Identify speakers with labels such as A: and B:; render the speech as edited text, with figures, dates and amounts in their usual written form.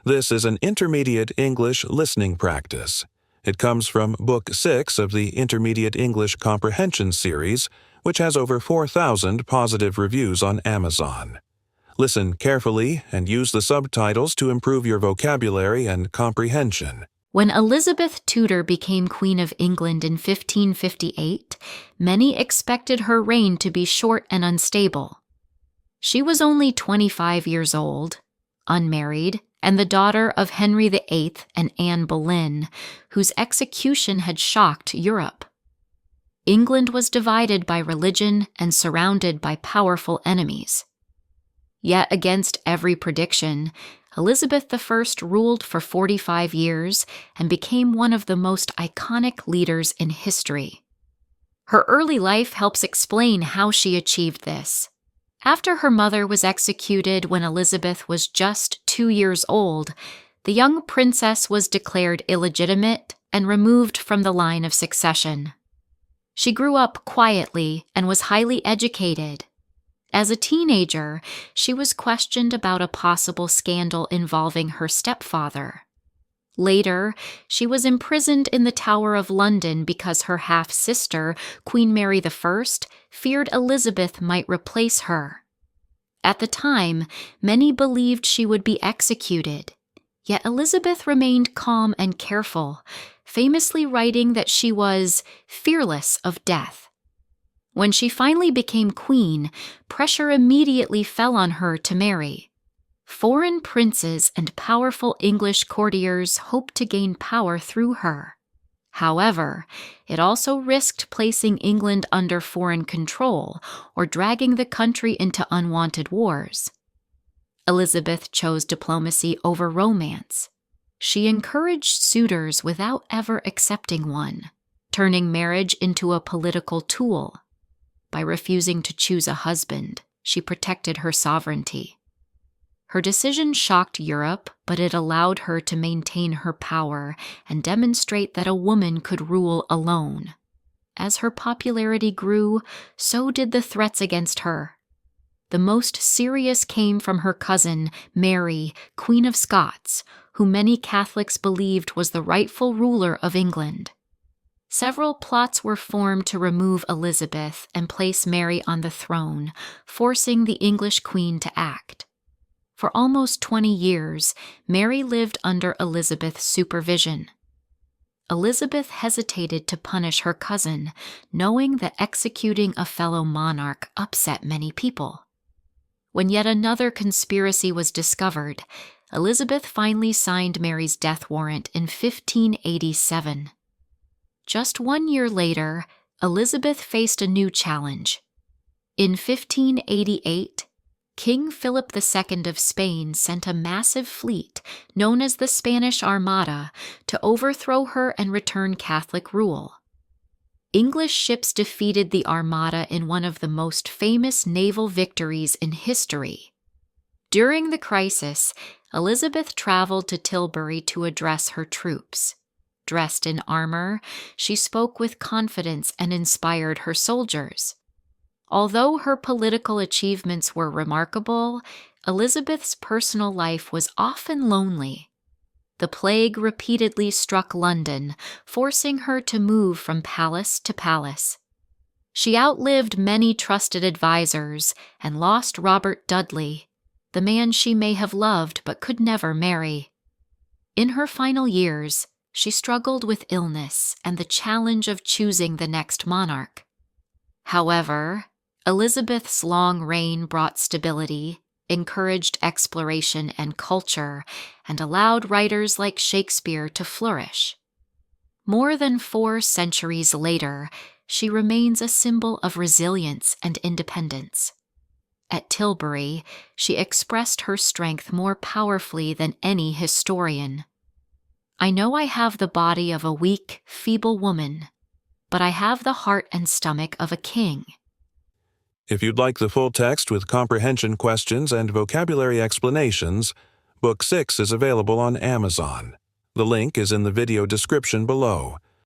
A: This is an intermediate English listening practice. It comes from Book 6 of the Intermediate English Comprehension series, which has over 4,000 positive reviews on Amazon. Listen carefully and use the subtitles to improve your vocabulary and comprehension.
B: When Elizabeth Tudor became Queen of England in 1558, many expected her reign to be short and unstable. She was only 25 years old, unmarried, and the daughter of Henry VIII and Anne Boleyn, whose execution had shocked Europe. England was divided by religion and surrounded by powerful enemies. Yet against every prediction, Elizabeth I ruled for 45 years and became one of the most iconic leaders in history. Her early life helps explain how she achieved this. After her mother was executed when Elizabeth was just 2 years old, the young princess was declared illegitimate and removed from the line of succession. She grew up quietly and was highly educated. As a teenager, she was questioned about a possible scandal involving her stepfather. Later, she was imprisoned in the Tower of London because her half-sister, Queen Mary I, feared Elizabeth might replace her. At the time, many believed she would be executed, yet Elizabeth remained calm and careful, famously writing that she was fearless of death. When she finally became queen, pressure immediately fell on her to marry. Foreign princes and powerful English courtiers hoped to gain power through her. However, it also risked placing England under foreign control or dragging the country into unwanted wars. Elizabeth chose diplomacy over romance. She encouraged suitors without ever accepting one, turning marriage into a political tool. By refusing to choose a husband, she protected her sovereignty. Her decision shocked Europe, but it allowed her to maintain her power and demonstrate that a woman could rule alone. As her popularity grew, so did the threats against her. The most serious came from her cousin, Mary, Queen of Scots, who many Catholics believed was the rightful ruler of England. Several plots were formed to remove Elizabeth and place Mary on the throne, forcing the English queen to act. For almost 20 years, Mary lived under Elizabeth's supervision. Elizabeth hesitated to punish her cousin, knowing that executing a fellow monarch upset many people. When yet another conspiracy was discovered, Elizabeth finally signed Mary's death warrant in 1587. Just 1 year later, Elizabeth faced a new challenge. In 1588, King Philip II of Spain sent a massive fleet, known as the Spanish Armada, to overthrow her and return Catholic rule. English ships defeated the Armada in one of the most famous naval victories in history. During the crisis, Elizabeth traveled to Tilbury to address her troops. Dressed in armor, she spoke with confidence and inspired her soldiers. Although her political achievements were remarkable, Elizabeth's personal life was often lonely. The plague repeatedly struck London, forcing her to move from palace to palace. She outlived many trusted advisors and lost Robert Dudley, the man she may have loved but could never marry. In her final years, she struggled with illness and the challenge of choosing the next monarch. However, Elizabeth's long reign brought stability, encouraged exploration and culture, and allowed writers like Shakespeare to flourish. More than 4 centuries later, she remains a symbol of resilience and independence. At Tilbury, she expressed her strength more powerfully than any historian. "I know I have the body of a weak, feeble woman, but I have the heart and stomach of a king."
A: If you'd like the full text with comprehension questions and vocabulary explanations, Book 6 is available on Amazon. The link is in the video description below.